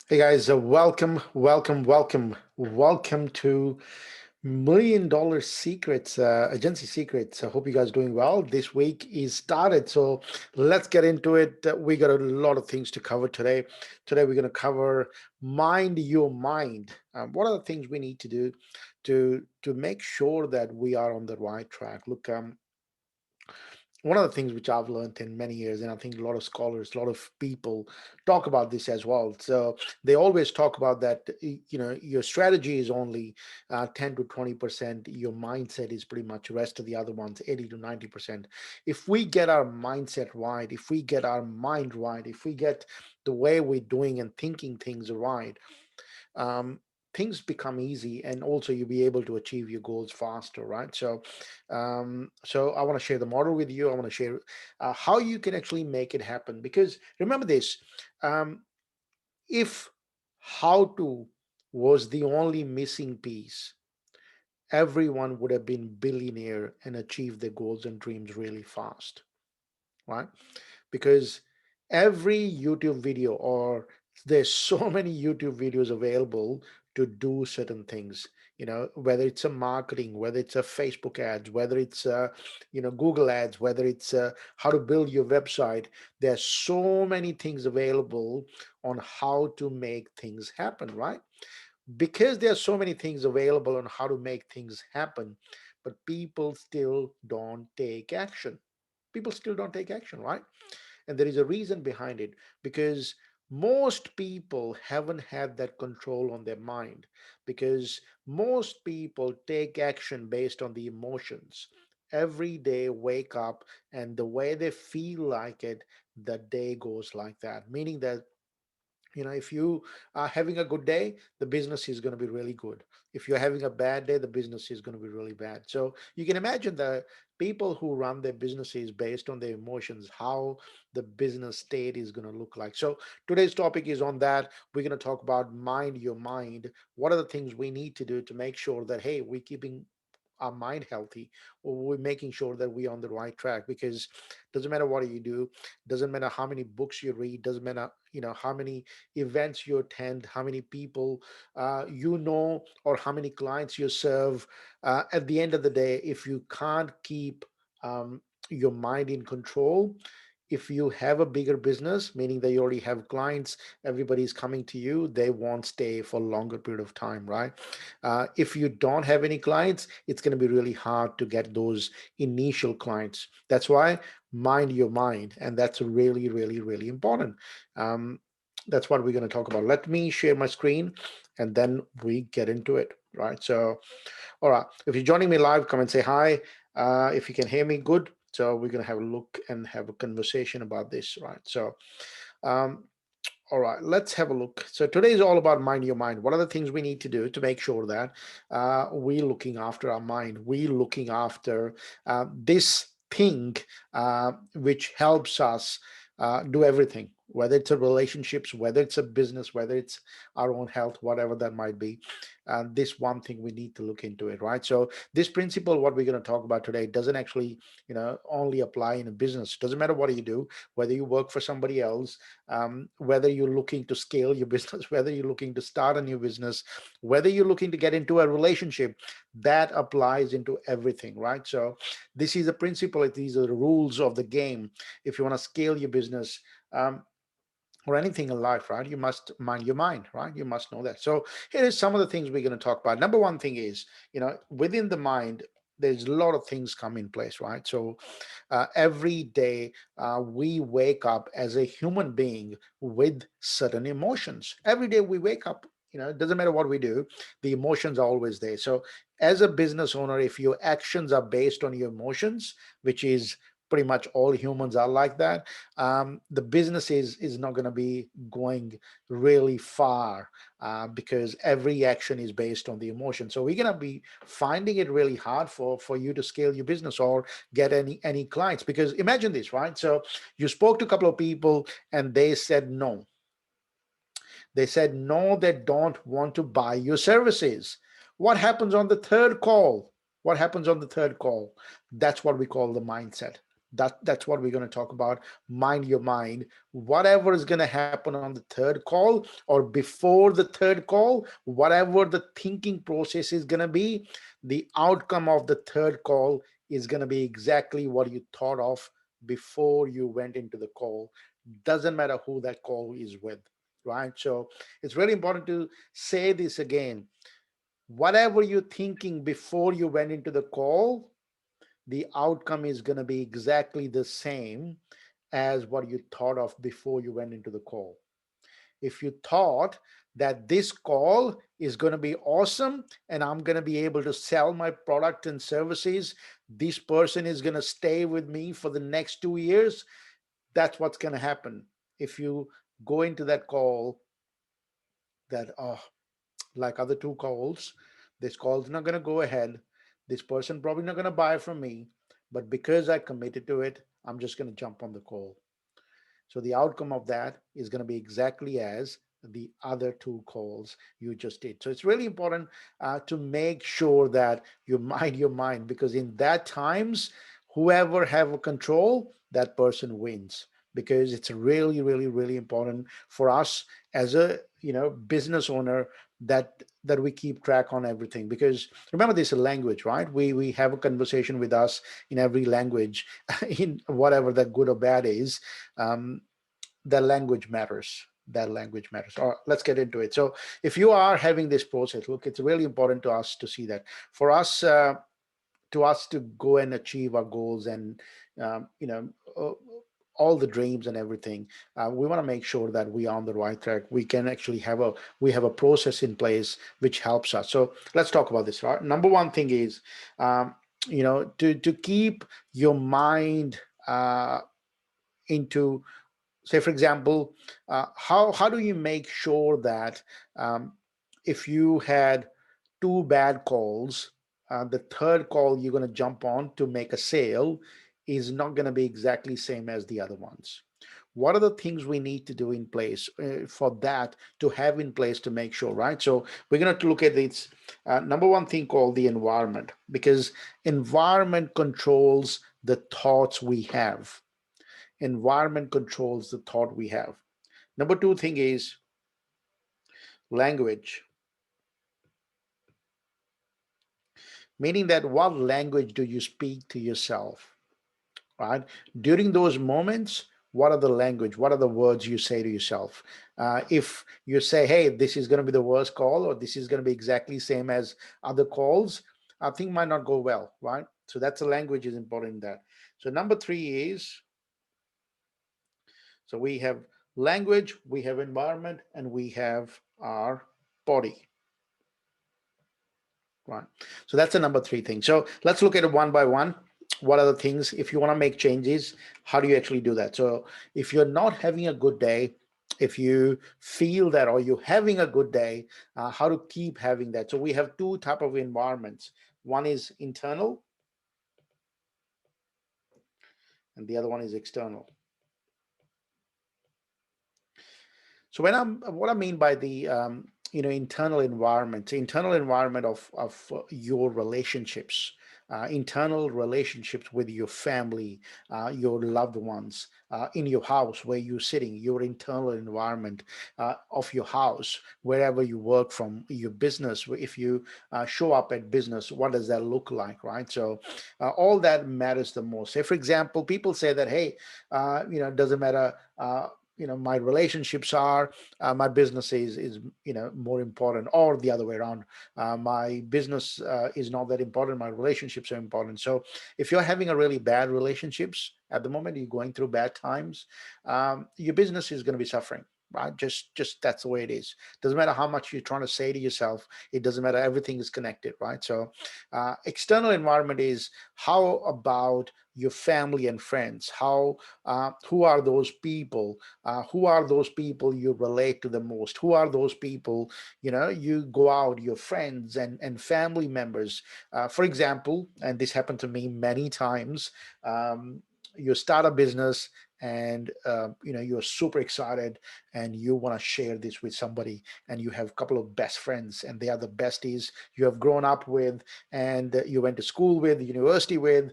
Hey guys, welcome to $1 Million Secrets, Agency Secrets. I hope you guys doing well. This week is started, so let's get into it. We got a lot of things to cover today. Today we're going to cover mind your mind. What are the things we need to do to make sure that we are on the right track? Look, one of the things which I've learned in many years, and I think a lot of scholars, a lot of people talk about this as well. So they always talk about that. Your strategy is only 10 to 20%. Your mindset is pretty much the rest of the other ones, 80 to 90%. If we get our mindset right, if we get our mind right, if we get the way we're doing and thinking things right, um, things become easy, and also you'll be able to achieve your goals faster, right? So I want to share the model with you. I want to share how you can actually make it happen, because remember this. um, if how to was the only missing piece, everyone would have been billionaire and achieved their goals and dreams really fast, right? Because every YouTube video, or there's so many YouTube videos available to do certain things, whether it's a marketing, whether it's a Facebook ads, whether it's Google ads, whether it's how to build your website. There's so many things available on how to make things happen, right? Because there's so many things available on how to make things happen, but people still don't take action, right? And there is a reason behind it, because most people haven't had that control on their mind, because most people take action based on the emotions. Every day wake up, and the way they feel like it, the day goes like that, meaning that if you are having a good day, the business is going to be really good. If you're having a bad day, the business is going to be really bad. So you can imagine the people who run their businesses based on their emotions, how the business state is going to look like. So today's topic is on that. We're going to talk about mind your mind. What are the things we need to do to make sure that, hey, we're keeping our mind healthy, or we're making sure that we're on the right track. Because doesn't matter what you do, doesn't matter how many books you read, doesn't matter how many events you attend, how many people or how many clients you serve. At the end of the day, if you can't keep your mind in control, if you have a bigger business, meaning that you already have clients, everybody's coming to you, they won't stay for a longer period of time, right? If you don't have any clients, it's going to be really hard to get those initial clients. That's why mind your mind, and that's really, really, really important. Um, that's what we're going to talk about. Let me share my screen, and then we get into it, right? So, all right, if you're joining me live, come and say hi. If you can hear me, good. So we're going to have a look and have a conversation about this, right? So um, all right, let's have a look. So today is all about mind your mind. What are the things we need to do to make sure that we looking after our mind, we looking after this thing which helps us do everything, whether it's a relationships, whether it's a business, whether it's our own health, whatever that might be. This one thing we need to look into it, right? So this principle, what we're going to talk about today, doesn't actually, only apply in a business. Doesn't matter what you do, whether you work for somebody else, whether you're looking to scale your business, whether you're looking to start a new business, whether you're looking to get into a relationship, that applies into everything, right? So this is a principle, these are the rules of the game. If you want to scale your business, or anything in life, right, you must mind your mind, right? You must know that. So here is some of the things we're going to talk about. Number one thing is, within the mind, there's a lot of things come in place, right? So every day we wake up as a human being with certain emotions. Every day we wake up, it doesn't matter what we do, the emotions are always there. So as a business owner, if your actions are based on your emotions, which is pretty much all humans are like that, the business is not going to be going really far, because every action is based on the emotion. So we're going to be finding it really hard for you to scale your business or get any clients. Because imagine this, right? So you spoke to a couple of people, and they said no, they don't want to buy your services. What happens on the third call? What happens on the third call? That's what we call the mindset. That's what we're going to talk about. Mind your mind. Whatever is going to happen on the third call or before the third call, whatever the thinking process is going to be, the outcome of the third call is going to be exactly what you thought of before you went into the call. Doesn't matter who that call is with, right? So it's really important to say this again. Whatever you're thinking before you went into the call, the outcome is going to be exactly the same as what you thought of before you went into the call. If you thought that this call is going to be awesome and I'm going to be able to sell my product and services, this person is going to stay with me for the next 2 years, that's what's going to happen. If you go into that call that, oh, like other two calls, this call's not going to go ahead, this person probably not going to buy from me, but because I committed to it, I'm just going to jump on the call. So the outcome of that is going to be exactly as the other two calls you just did. So it's really important to make sure that you mind your mind, because in that times, whoever have a control, that person wins. Because it's really, really, really important for us as a business owner that we keep track on everything. Because remember, this is a language, right? We have a conversation with us in every language, in whatever that good or bad is. um, that language matters. That language matters. Or let's get into it. So if you are having this process, look, it's really important to us to see that. For us, to go and achieve our goals and um, you know uh, all the dreams and everything, we want to make sure that we are on the right track. We can actually have a process in place which helps us. So let's talk about this. Right, number one thing is, to keep your mind into, say for example, how do you make sure that, um, if you had two bad calls, the third call you're going to jump on to make a sale is not going to be exactly same as the other ones? What are the things we need to do in place for that to have in place to make sure, right? So we're going to look at this number one thing called the environment, because environment controls the thoughts we have. Environment controls the thought we have. Number two thing is language, meaning that what language do you speak to yourself, right? During those moments, what are the language? What are the words you say to yourself? If you say, hey, this is going to be the worst call, or this is going to be exactly same as other calls, I think might not go well, right? So that's the language is important in that. So number three is, so we have language, we have environment, and we have our body. Right. So that's the number three thing. So let's look at it one by one. What are the things, if you want to make changes, how do you actually do that? So if you're not having a good day, if you feel that, or you're having a good day, how to keep having that? So we have two type of environments. One is internal, and the other one is external. So what I mean by the internal environment of your relationships, internal relationships with your family, your loved ones, in your house where you're sitting, your internal environment of your house, wherever you work from, your business. If you show up at business, what does that look like, right? So all that matters the most. Say, for example, people say that, hey, it doesn't matter. My relationships are, my business is more important, or the other way around. My business is not that important, my relationships are important. So if you're having a really bad relationships at the moment, you're going through bad times, your business is going to be suffering, right? Just that's the way it is. Doesn't matter how much you're trying to say to yourself, it doesn't matter, everything is connected, right? So external environment is, how about your family and friends? Who are those people? Who are those people you relate to the most? Who are those people you go out, your friends and family members? For example, and this happened to me many times, you start a business and you're super excited and you want to share this with somebody, and you have a couple of best friends and they are the besties you have grown up with, and you went to school with, university with.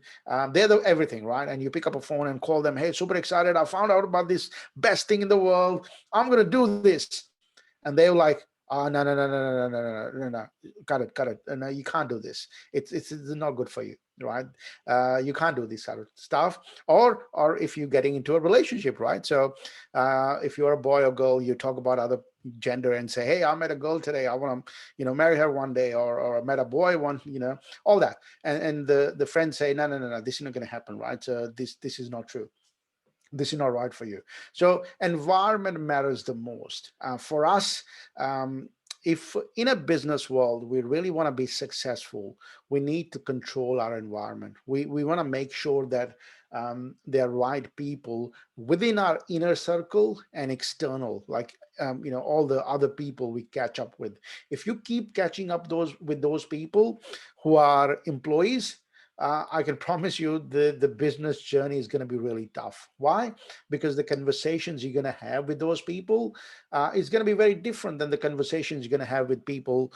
They're the everything, right? And you pick up a phone and call them, hey, super excited, I found out about this best thing in the world, I'm going to do this. And they're like, no, no, no, no, no, no, no, no, no, no, cut it. No, you can't do this. It's not good for you, right? You can't do this sort of stuff. Or if you're getting into a relationship, right? So if you're a boy or girl, you talk about other gender and say, hey, I met a girl today, I want to marry her one day, or I met a boy one, all that. And the friends say, no, no, no, no, this is not going to happen, right? So this is not true, this is not right for you. So environment matters the most for us. If in a business world we really want to be successful, we need to control our environment. We want to make sure that there are right people within our inner circle and external, like all the other people we catch up with. If you keep catching up those people who are employees, I can promise you the business journey is going to be really tough. Why? Because the conversations you're going to have with those people is going to be very different than the conversations you're going to have with people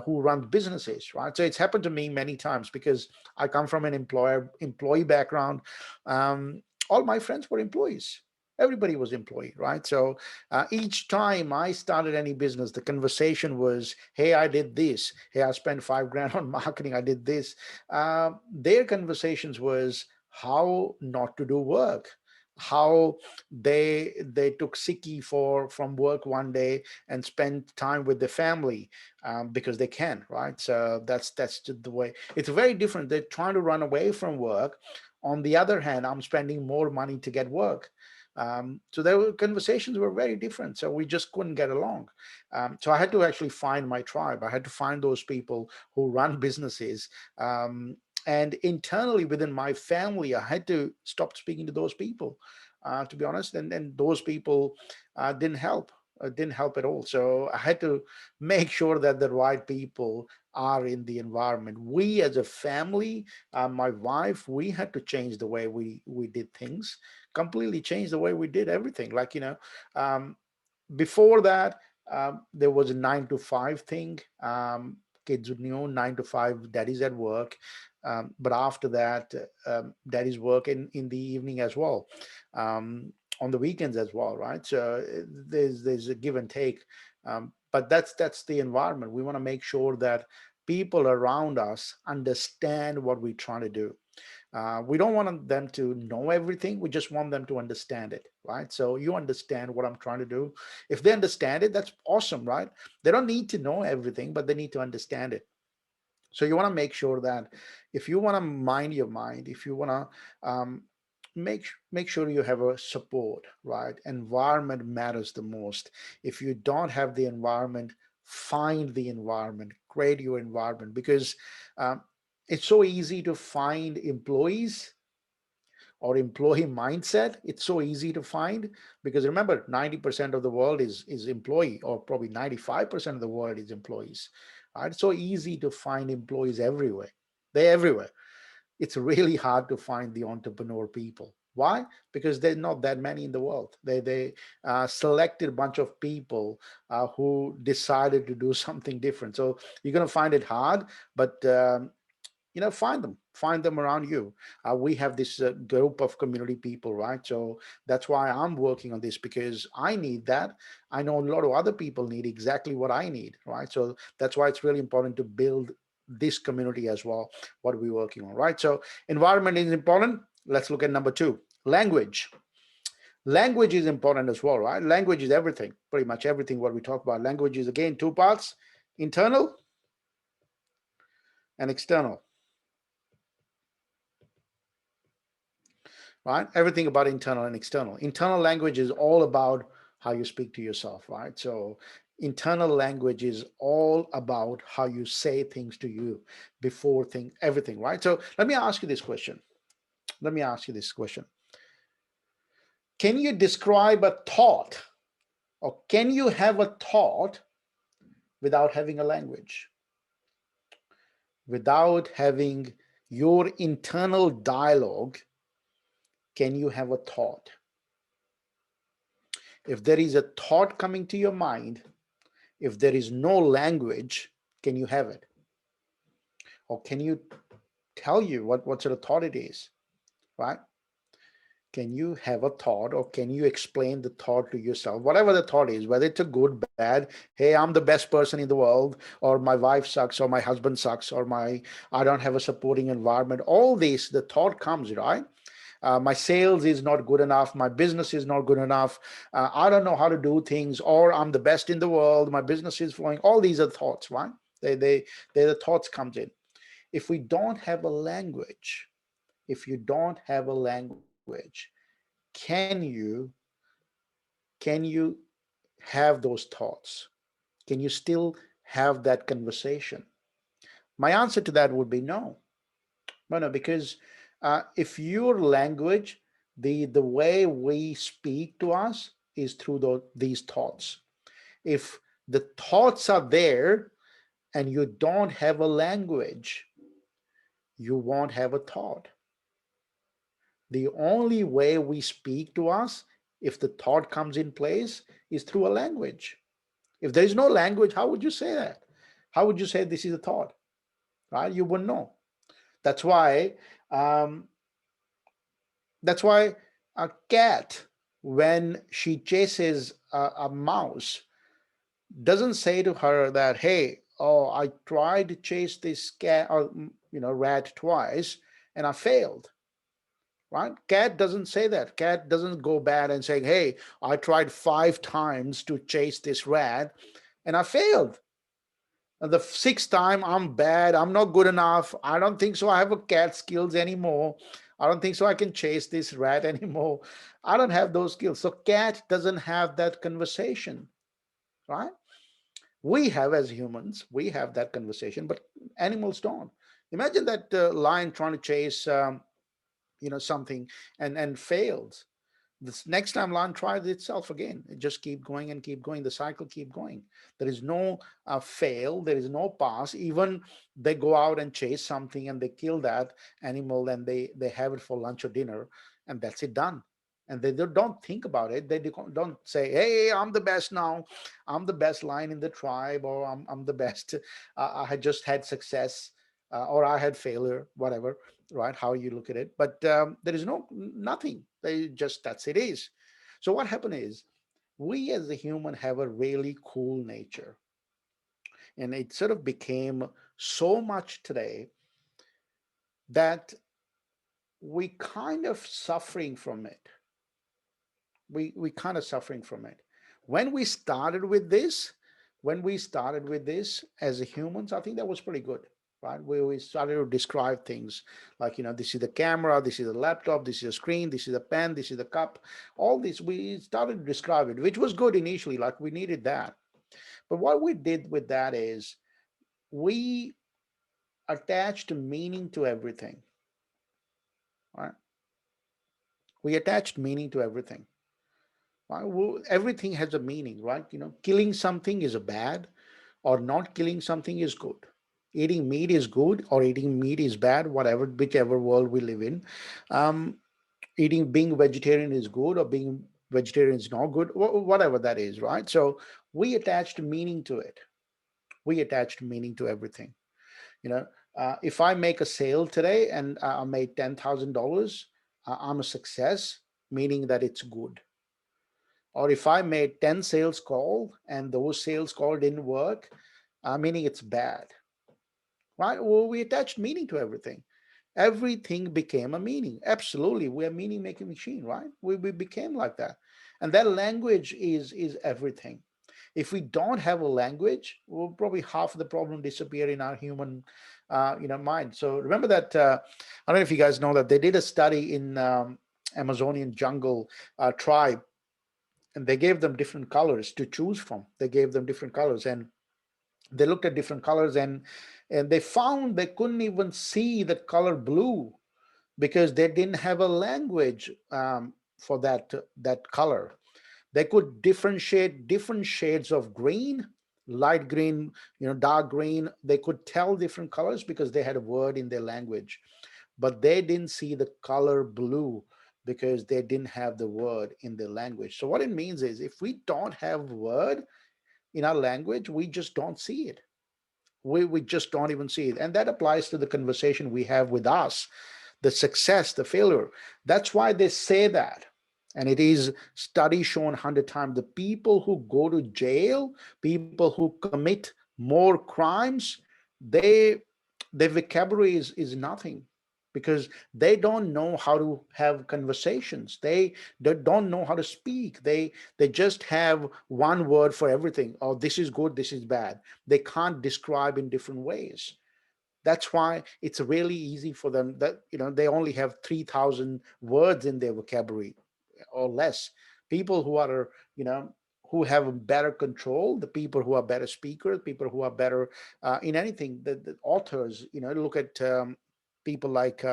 who run businesses, right? So it's happened to me many times because I come from an employee background. All my friends were employees. Everybody was employee, right? So each time I started any business, the conversation was, hey, I did this, hey, I spent 5 grand on marketing, I did this. Their conversations was how not to do work, how they took sickie from work one day and spend time with the family, because they can, right? So that's the way. It's very different. They're trying to run away from work. On the other hand, I'm spending more money to get work. So their conversations were very different. So we just couldn't get along. So I had to actually find my tribe. I had to find those people who run businesses. And internally within my family, I had to stop speaking to those people, to be honest. And those people didn't help. Didn't help at all. So I had to make sure that the right people are in the environment. We as a family, my wife, we had to change the way we did things, completely change the way we did everything. Like, um, before that, there was a 9 to 5 thing. Kids knew 9 to 5, daddy's at work. But after that, daddy's work in the evening as well, on the weekends as well, right? So there's a give and take. But that's the environment. We want to make sure that people around us understand what we're trying to do. We don't want them to know everything. We just want them to understand it, right? So you understand what I'm trying to do. If they understand it, that's awesome, right? They don't need to know everything, but they need to understand it. So you want to make sure that if you want to mind your mind, if you want to make sure you have a support, right? Environment matters the most. If you don't have the environment, find the environment, create your environment, because um, it's so easy to find employees or employee mindset. It's so easy to find because remember, 90% of the world is employee, or probably 95% of the world is employees. Right? It's so easy to find employees everywhere. They're everywhere. It's really hard to find the entrepreneur people. Why? Because there's not that many in the world. They selected a bunch of people who decided to do something different. So you're going to find it hard, but find them around you. We have this group of community people, right? So that's why I'm working on this, because I need that. I know a lot of other people need exactly what I need, right? So that's why it's really important to build this community as well, what we're working on, right? So environment is important. Let's look at number 2, language. Language is important as well, right? Language is everything, pretty much everything what we talk about. Language is, again, 2 parts: internal and external. Right? Everything about internal and external. Internal language is all about how you speak to yourself, right? So internal language is all about how you say things to you before everything, right? So let me ask you this question. Let me ask you this question. Can you describe a thought, or can you have a thought without having a language? Without having your internal dialogue, can you have a thought? If there is a thought coming to your mind, if there is no language, can you have it? Or can you tell you what sort of thought it is, right? Can you have a thought, or can you explain the thought to yourself, whatever the thought is, whether it's a good, bad, hey, I'm the best person in the world, or my wife sucks, or my husband sucks, or my I don't have a supporting environment, all this, the thought comes, right? My sales is not good enough, my business is not good enough, I don't know how to do things, or I'm the best in the world, my business is flowing. All these are thoughts, right? They the thoughts comes in. If we don't have a language, if you don't have a language, can you have those thoughts? Can you still have that conversation? My answer to that would be no. No, because if your language, the way we speak to us is through these thoughts. If the thoughts are there and you don't have a language, you won't have a thought. The only way we speak to us, if the thought comes in place, is through a language. If there is no language, how would you say that? How would you say this is a thought? Right? You wouldn't know. That's why. Um, that's why a cat, when she chases a mouse, doesn't say to her that, "Hey, oh, I tried to chase this cat or rat twice, and I failed." Right? Cat doesn't say that. Cat doesn't go bad and say, "Hey, I tried 5 times to chase this rat, and I failed. And the sixth time, I'm bad. I'm not good enough. I don't think so. I have a cat skills anymore. I don't think so. I can chase this rat anymore. I don't have those skills." So cat doesn't have that conversation, right? We have, as humans, we have that conversation, but animals don't. Imagine that lion trying to chase, something, and fails. This next time lion tries itself again. It just keep going and keep going. The cycle keep going. There is no fail. There is no pass. Even they go out and chase something and they kill that animal and they have it for lunch or dinner, and that's it, done. And they don't think about it. They don't say, "Hey, I'm the best now. I'm the best lion in the tribe," or I'm the best. I had just had success, or I had failure, whatever, right? How you look at it. But there is nothing. They just, that's it is. So what happened is, we as a human have a really cool nature, and it sort of became so much today that we kind of suffering from it. We kind of suffering from it. When we started with this, when we started with this as a humans, I think that was pretty good, right? We started to describe things like, this is the camera, this is the laptop, this is a screen, this is a pen, this is a cup. All this, we started to describe it, which was good initially, like we needed that. But what we did with that is we attached meaning to everything, right? We attached meaning to everything. Right? Well, everything has a meaning, right? Killing something is a bad, or not killing something is good. Eating meat is good, or eating meat is bad, whatever, whichever world we live in. Um, being vegetarian is good, or being vegetarian is not good, whatever that is, right? So we attached meaning to it. We attached meaning to everything. You know, if I make a sale today and I made $10,000, I'm a success, meaning that it's good. Or if I made 10 sales call and those sales call didn't work, meaning it's bad, right? Well, we attached meaning to everything. Everything became a meaning. Absolutely, we're a meaning making machine, right? We became like that. And that language is everything. If we don't have a language, well, probably half of the problem disappear in our human mind. So remember that, I don't know if you guys know that they did a study in Amazonian jungle tribe, and they gave them different colors to choose from. They gave them different colors, and they looked at different colors, and they found they couldn't even see the color blue because they didn't have a language for that color. They could differentiate different shades of green, light green, dark green. They could tell different colors because they had a word in their language, but they didn't see the color blue because they didn't have the word in their language. So what it means is, if we don't have word in our language, we just don't see it. We just don't even see it. And that applies to the conversation we have with us, the success, the failure. That's why they say that. And it is study shown 100 times, the people who go to jail, people who commit more crimes, they their vocabulary is nothing, because they don't know how to have conversations. They don't know how to speak. They just have one word for everything. Oh, this is good, this is bad. They can't describe in different ways. That's why it's really easy for them, that they only have 3,000 words in their vocabulary or less. People who are, who have better control, the people who are better speakers, people who are better in anything, the authors, look at people like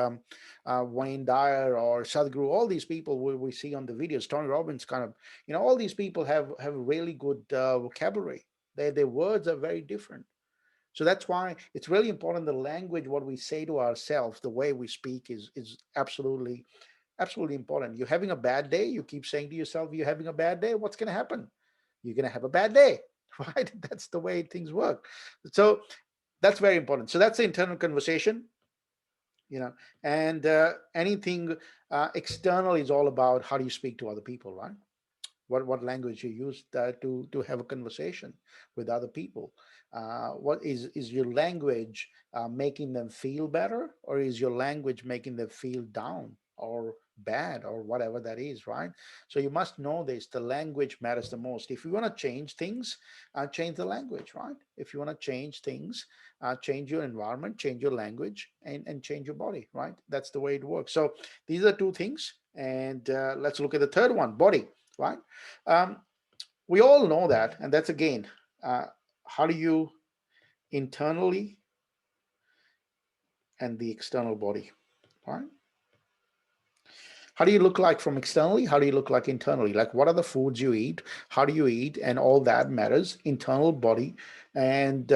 Wayne Dyer or Sadhguru, all these people we see on the videos, Tony Robbins, kind of, all these people have really good vocabulary. Their words are very different. So that's why it's really important, the language, what we say to ourselves, the way we speak is absolutely important. You're having a bad day, you keep saying to yourself, you're having a bad day, what's going to happen? You're going to have a bad day, right? That's the way things work. So that's very important. So that's the internal conversation, you know, and anything external is all about how do you speak to other people, right? What language you use to have a conversation with other people. What is your language making them feel better, or is your language making them feel down or bad, or whatever that is, right? So you must know this, the language matters the most. If you want to change things, change the language, right? If you want to change things, change your environment, change your language, and change your body, right? That's the way it works. So these are two things, and let's look at the third one, body, right? Um, we all know that, and that's again, uh, how do you internally and the external body, right? How do you look like from externally? How do you look like internally? Like, what are the foods you eat? How do you eat? And all that matters, internal body. And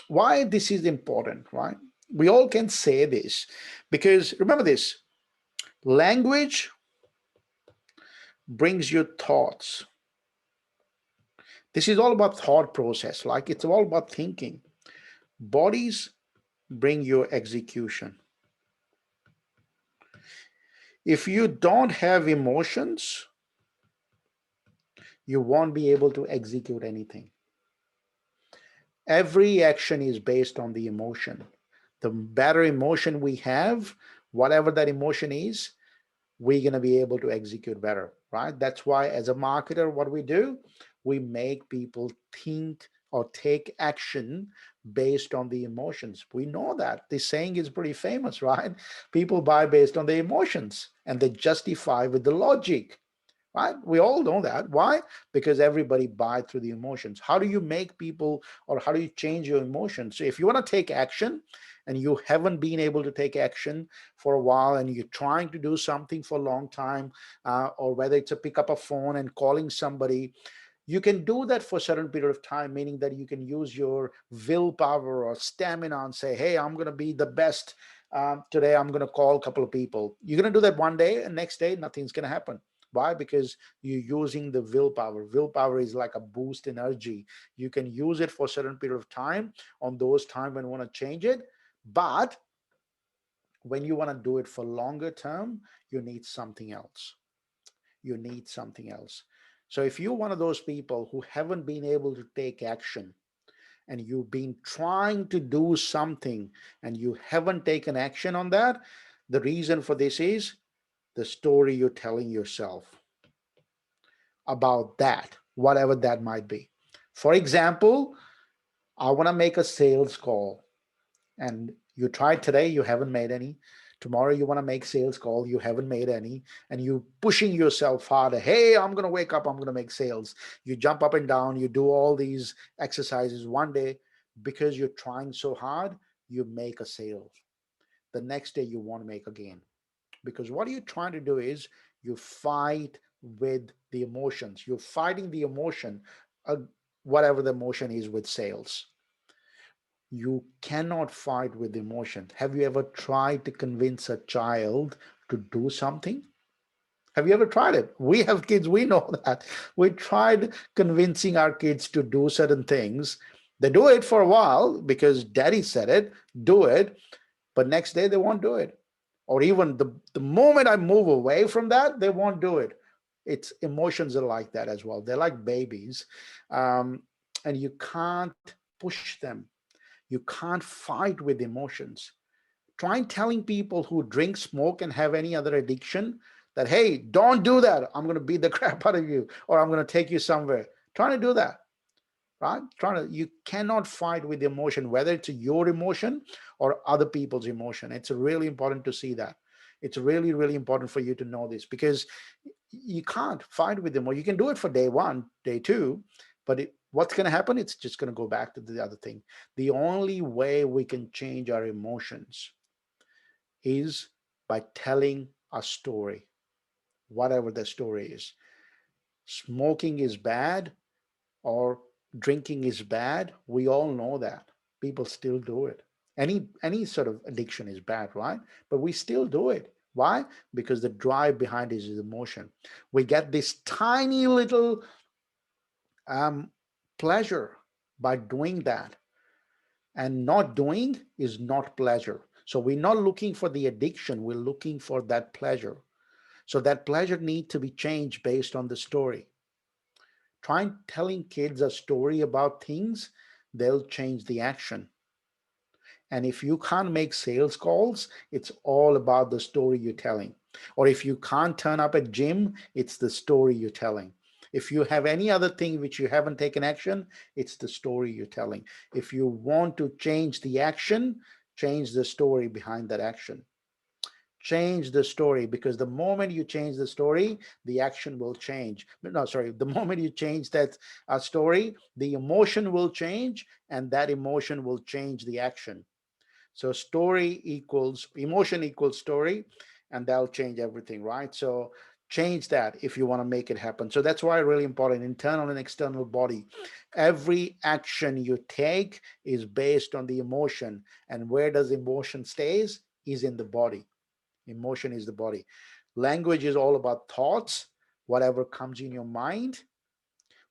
why this is important, right? We all can say this because remember this, language brings your thoughts. This is all about thought process, like it's all about thinking. Bodies bring your execution. If you don't have emotions, you won't be able to execute anything. Every action is based on the emotion. The better emotion we have, whatever that emotion is, we're going to be able to execute better, right? That's why, as a marketer, what we do, we make people think or take action based on the emotions. We know that this saying is pretty famous, right? People buy based on their emotions and they justify with the logic, right? We all know that. Why? Because everybody buy through the emotions. How do you make people, or how do you change your emotions? So if you want to take action and you haven't been able to take action for a while, and you're trying to do something for a long time, or whether it's a pick up a phone and calling somebody, you can do that for a certain period of time, meaning that you can use your willpower or stamina and say, hey, I'm going to be the best. Today I'm going to call a couple of people. You're going to do that one day, and next day nothing's going to happen. Why? Because you're using the willpower. Willpower is like a boost energy. You can use it for a certain period of time, on those times when you want to change it. But when you want to do it for longer term, you need something else. You need something else. So if you're one of those people who haven't been able to take action, and you've been trying to do something and you haven't taken action on that, the reason for this is the story you're telling yourself about that, whatever that might be. For example, I want to make a sales call, and you tried today, you haven't made any. Tomorrow you want to make sales call, you haven't made any, and you pushing yourself harder. Hey, I'm going to wake up, I'm going to make sales. You jump up and down, you do all these exercises. One day, because you're trying so hard, you make a sale. The next day you want to make again, because what you're trying to do is you fight with the emotions. You're fighting the emotion, uh, whatever the emotion is with sales. You cannot fight with emotion. Have you ever tried to convince a child to do something? Have you ever tried it? We have kids, we know that. We tried convincing our kids to do certain things. They do it for a while because daddy said it, do it, but next day they won't do it. Or even the moment I move away from that, they won't do it. It's emotions are like that as well. They're like babies. Um, and you can't push them. You can't fight with emotions. Try telling people who drink, smoke, and have any other addiction that, hey, don't do that. I'm going to beat the crap out of you, or I'm going to take you somewhere. Trying to do that, right? You cannot fight with emotion, whether it's your emotion or other people's emotion. It's really important to see that. It's really, really important for you to know this because you can't fight with them, or you can do it for day one, day two, but what's going to happen? It's just going to go back to the other thing. The only way we can change our emotions is by telling a story, whatever the story is. Smoking is bad or drinking is bad. We all know that. People still do it. Any sort of addiction is bad, right? But we still do it. Why? Because the drive behind it is emotion. We get this tiny little um, pleasure by doing that, and not doing is not pleasure. So we're not looking for the addiction, we're looking for that pleasure. So that pleasure needs to be changed based on the story. Try telling kids a story about things, they'll change the action. And if you can't make sales calls, it's all about the story you're telling. Or if you can't turn up at gym, it's the story you're telling. If you have any other thing which you haven't taken action, it's the story you're telling. If you want to change the action, change the story behind that action. Change the story, because the moment you change the story, the action will change. No, sorry, the moment you change that story, the emotion will change, and that emotion will change the action. So story equals emotion equals story, and that'll change everything, right? So change that if you want to make it happen. So that's why really important, internal and external body. Every action you take is based on the emotion, and where does emotion stays is in the body. Emotion is the body. Language is all about thoughts, whatever comes in your mind.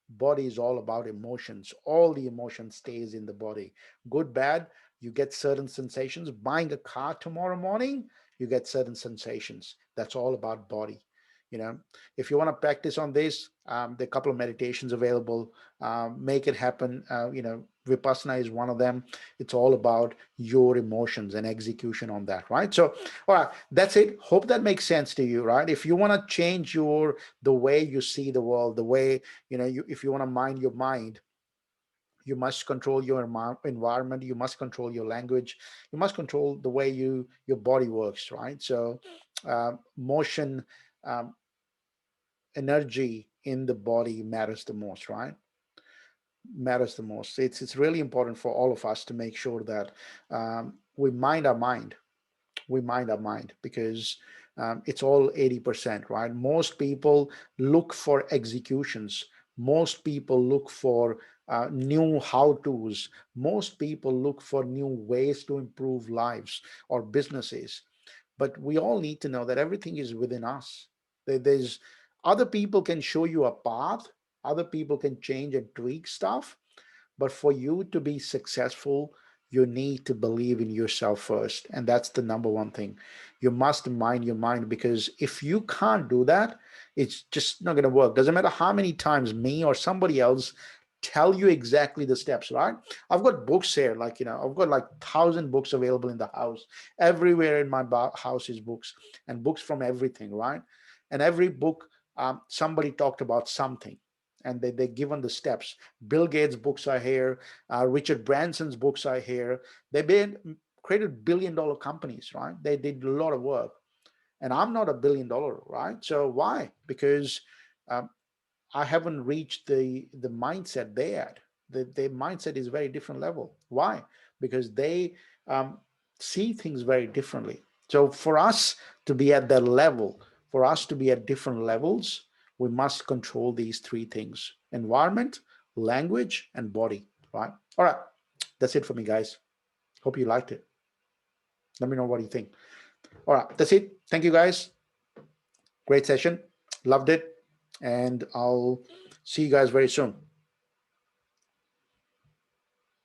Body is all about emotions. All the emotion stays in the body. Good, bad, you get certain sensations. Buying a car tomorrow morning, you get certain sensations. That's all about body. You know, if you want to practice on this, there are a couple of meditations available. Make it happen. Vipassana is one of them. It's all about your emotions and execution on that, right? So, all right, that's it. Hope that makes sense to you, right? If you want to change the way you see the world, the way if you want to mind your mind, you must control your environment, you must control your language, you must control the way your body works, right? So motion, um, energy in the body matters the most, right? Matters the most. It's really important for all of us to make sure that we mind our mind. We mind our mind, because it's all 80%, right? Most people look for executions. Most people look for new how-tos. Most people look for new ways to improve lives or businesses. But we all need to know that everything is within us. There's other people can show you a path. Other people can change and tweak stuff, but for you to be successful, you need to believe in yourself first. And that's the number one thing. You must mind your mind, because if you can't do that, it's just not going to work. Doesn't matter how many times me or somebody else tell you exactly the steps, right? I've got books here, like, I've got like 1,000 books available in the house. Everywhere in my house is books, and books from everything, right? And every book, somebody talked about something, and they're given the steps. Bill Gates' books are here. Richard Branson's books are here. They've been created billion-dollar companies, right? They did a lot of work, and I'm not a billion-dollar, right? So why? Because um, I haven't reached the mindset they had. Their mindset is very different level. Why? Because they see things very differently. So for us to be at that level, for us to be at different levels, we must control these three things: environment, language, and body. Right? All right. That's it for me, guys. Hope you liked it. Let me know what you think. All right. That's it. Thank you, guys. Great session. Loved it. And I'll see you guys very soon.